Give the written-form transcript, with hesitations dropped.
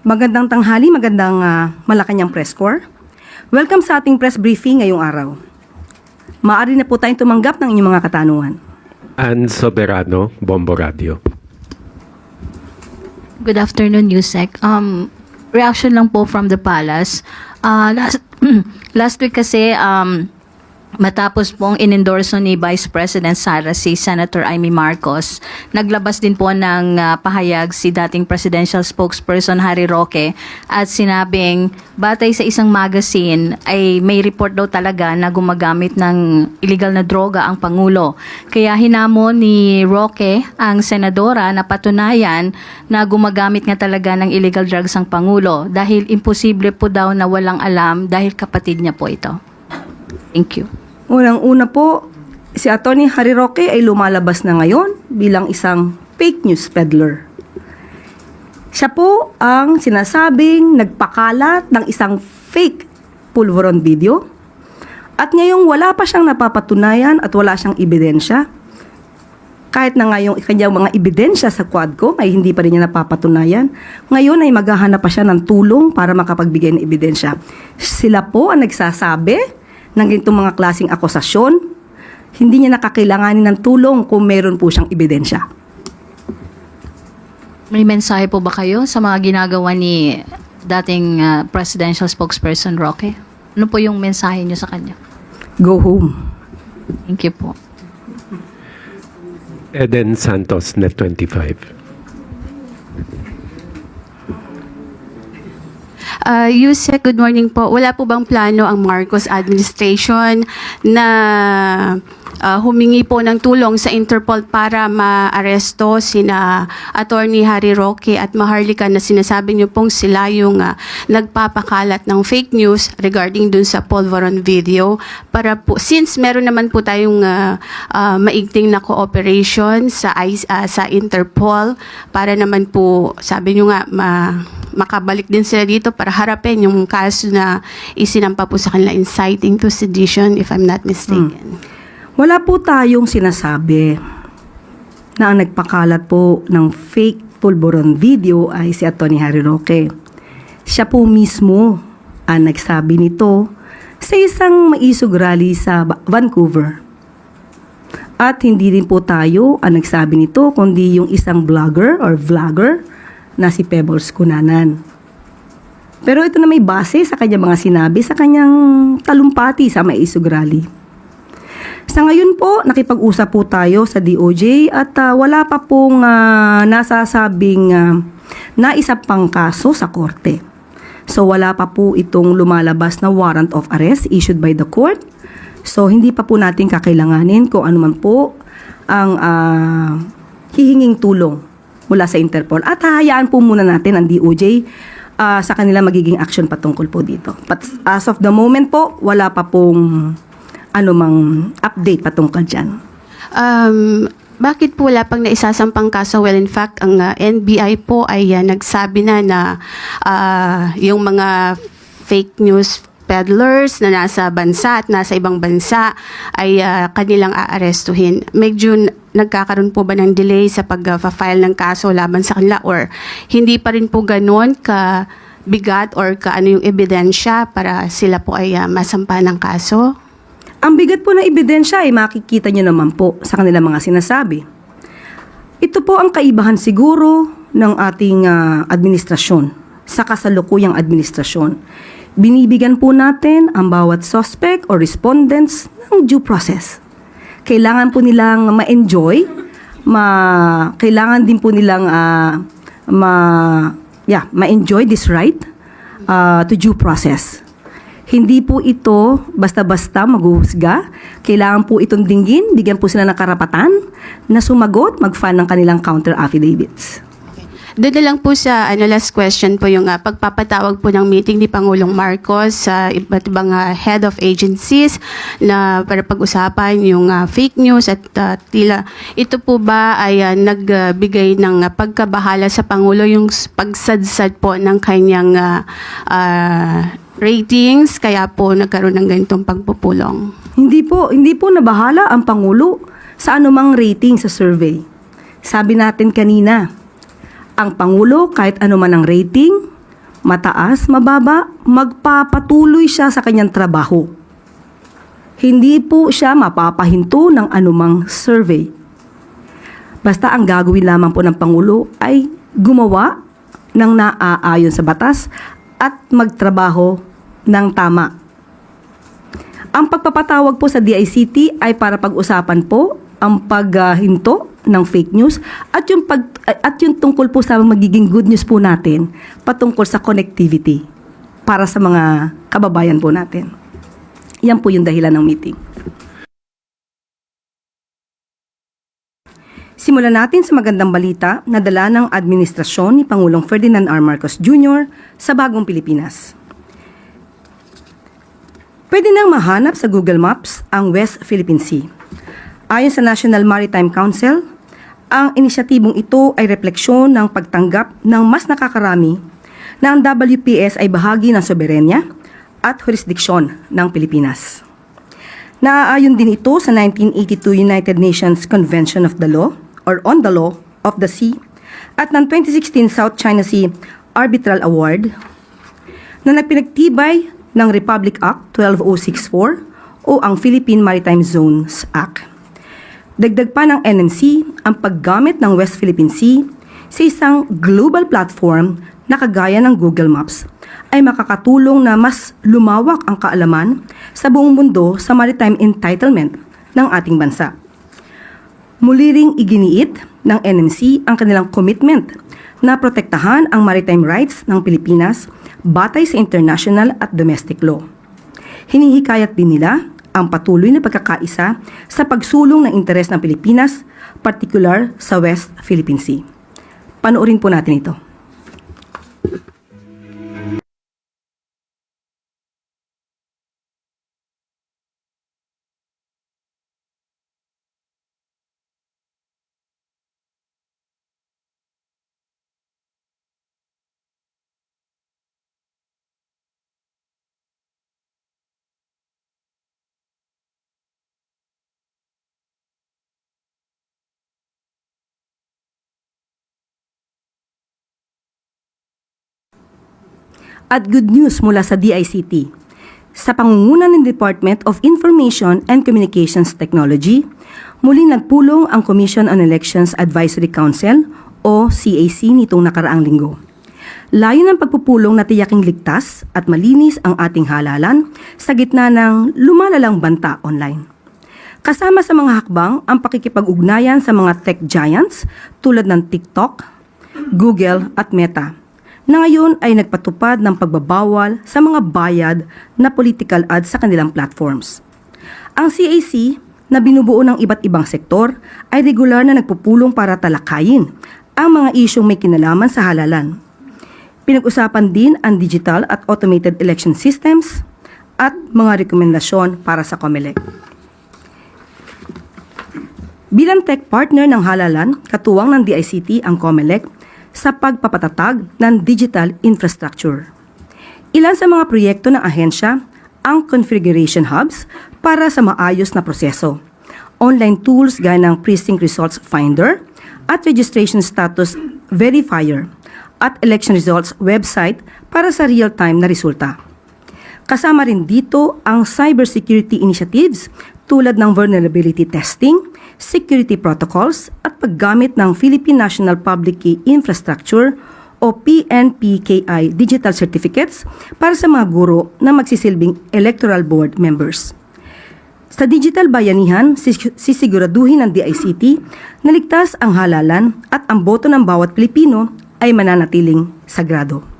Magandang tanghali, magandang Malacanang Press Corps. Welcome sa ating press briefing ngayong araw. Maaari na po tayong tumanggap ng inyong mga katanungan. Ann Soberano, Bombo Radio. Good afternoon, Yusek. Reaction lang po from the palace. Last week kasi, matapos pong inendorso ni Vice President Sara si Senator Amy Marcos, naglabas din po ng pahayag si dating presidential spokesperson Harry Roque at sinabing batay sa isang magazine ay may report daw talaga na gumagamit ng illegal na droga ang Pangulo. Kaya hinamon ni Roque ang senadora na patunayan na gumagamit nga talaga ng illegal drugs ang Pangulo dahil imposible po daw na walang alam dahil kapatid niya po ito. Thank you. Unang-una po, si Atty. Harry Roque ay lumalabas na ngayon bilang isang fake news peddler. Siya po ang sinasabing nagpakalat ng isang fake pulveron video at ngayong wala pa siyang napapatunayan at wala siyang ebidensya. Kahit na ngayong kanyang mga ebidensya sa Quadcom ay hindi pa rin niya napapatunayan, ngayon ay maghahanap pa siya ng tulong para makapagbigay ng ebidensya. Sila po ang nagsasabi ng ganitong mga klaseng akusasyon, hindi niya nakakailanganin ng tulong kung meron po siyang ebidensya. May mensahe po ba kayo sa mga ginagawa ni dating presidential spokesperson Roque? Ano po yung mensahe niyo sa kanya? Go home. Thank you po. Eden Santos, Net 25. Yusek, good morning po. Wala po bang plano ang Marcos administration na humingi po ng tulong sa Interpol para maaresto sina Attorney Harry Roque at Maharlika na sinasabi niyo pong sila yung nagpapakalat ng fake news regarding dun sa Polvoron video para po, since meron naman po tayong maigting na cooperation sa Interpol para naman po, sabi niyo nga, makabalik din sila dito para harapin yung kaso na isinampa po sa kanila inciting to sedition, if I'm not mistaken. Wala po tayong sinasabi na ang nagpakalat po ng fake pulveron video ay si Atty. Harry Roque. Siya po mismo ang nagsabi nito sa isang maisog rally sa Vancouver. At hindi din po tayo ang nagsabi nito, kundi yung isang vlogger na si Pebbles Cunanan. Pero ito na may base sa kanyang mga sinabi sa kanyang talumpati sa maisog rally. Sa ngayon po, nakipag-usap po tayo sa DOJ at wala pa pong nasasabing naisa pang kaso sa korte. So wala pa po itong lumalabas na warrant of arrest issued by the court. So hindi pa po natin kakailanganin kung ano man po ang hihinging tulong mula sa Interpol. At hahayaan po muna natin ang DOJ sa kanila magiging action patungkol po dito. But as of the moment po, wala pa pong anumang update patungkol dyan. Bakit po wala pang naisasampang kaso? Well, in fact, ang NBI po ay nagsabi na yung mga fake news peddlers na nasa bansa at nasa ibang bansa ay kanilang aarestuhin. Medyo nagkakaroon po ba ng delay sa pag-file ng kaso laban sa kanila or hindi pa rin po ganun ka bigat or kaano yung ebidensya para sila po ay masampa ng kaso? Ang bigat po ng ebidensya ay makikita nyo naman po sa kanilang mga sinasabi. Ito po ang kaibahan siguro ng ating administrasyon sa kasalukuyang administrasyon. Binibigyan po natin ang bawat suspect or respondents ng due process. Kailangan po nilang ma-enjoy, kailangan din po nilang ma-enjoy this right to due process. Hindi po ito basta-basta maghuhusga. Kailangan po itong dinggin, bigyan po sila ng karapatan na sumagot, mag-file ng kanilang counter affidavits. Doon na lang po sa last question po yung pagpapatawag po ng meeting ni Pangulong Marcos sa iba't ibang head of agencies na para pag-usapan yung fake news at tila ito po ba ay nagbigay ng pagkabahala sa Pangulo yung pagsadsad po ng kanyang ratings kaya po nagkaroon ng ganitong pagpupulong? Hindi po nabahala ang Pangulo sa anumang rating sa survey. Sabi natin kanina, ang Pangulo, kahit ano man ang rating, mataas, mababa, magpapatuloy siya sa kanyang trabaho. Hindi po siya mapapahinto ng anumang survey. Basta ang gagawin lamang po ng Pangulo ay gumawa ng naaayon sa batas at magtrabaho ng tama. Ang pagpapatawag po sa DICT ay para pag-usapan po ang paghinto ng fake news at yung tungkol po sa magiging good news po natin patungkol sa connectivity para sa mga kababayan po natin. Yan po yung dahilan ng meeting. Simulan natin sa magandang balita na dala ng administrasyon ni Pangulong Ferdinand R. Marcos Jr. sa bagong Pilipinas. Pwede nang mahanap sa Google Maps ang West Philippine Sea. Ayon sa National Maritime Council, ang inisyatibong ito ay refleksyon ng pagtanggap ng mas nakakarami na ang WPS ay bahagi ng soberenya at jurisdiksyon ng Pilipinas. Naaayon din ito sa 1982 United Nations Convention of the Law or on the Law of the Sea at ng 2016 South China Sea Arbitral Award na nagpinagtibay ng Republic Act 12064 o ang Philippine Maritime Zones Act. Dagdag pa ng NMC ang paggamit ng West Philippine Sea sa isang global platform na kagaya ng Google Maps ay makakatulong na mas lumawak ang kaalaman sa buong mundo sa maritime entitlement ng ating bansa. Muli ring iginiit ng NMC ang kanilang commitment na protektahan ang maritime rights ng Pilipinas batay sa international at domestic law. Hinihikayat din nila ang patuloy na pagkakaisa sa pagsulong ng interes ng Pilipinas, particular sa West Philippine Sea. Panoorin po natin ito. At good news mula sa DICT. Sa pangunguna ng Department of Information and Communications Technology, muling nagpulong ang Commission on Elections Advisory Council o CAC nitong nakaraang linggo. Layo ng pagpupulong na tiyaking ligtas at malinis ang ating halalan sa gitna ng lumalalang banta online. Kasama sa mga hakbang ang pakikipag-ugnayan sa mga tech giants tulad ng TikTok, Google at Meta, na ngayon ay nagpatupad ng pagbabawal sa mga bayad na political ads sa kanilang platforms. Ang CAC, na binubuo ng iba't ibang sektor, ay regular na nagpupulong para talakayin ang mga isyong may kinalaman sa halalan. Pinag-usapan din ang digital at automated election systems at mga rekomendasyon para sa COMELEC. Bilang tech partner ng halalan, katuwang ng DICT ang COMELEC sa pagpapatatag ng digital infrastructure. Ilan sa mga proyekto ng ahensya ang configuration hubs para sa maayos na proseso, online tools gaya ng Precinct Results Finder at Registration Status Verifier at Election Results website para sa real-time na resulta. Kasama rin dito ang cybersecurity initiatives tulad ng vulnerability testing, security protocols at paggamit ng Philippine National Public Key Infrastructure o PNPKI digital certificates para sa mga guro na magsisilbing electoral board members. Sa digital bayanihan, sisiguraduhin ng DICT na ligtas ang halalan at ang boto ng bawat Pilipino ay mananatiling sagrado.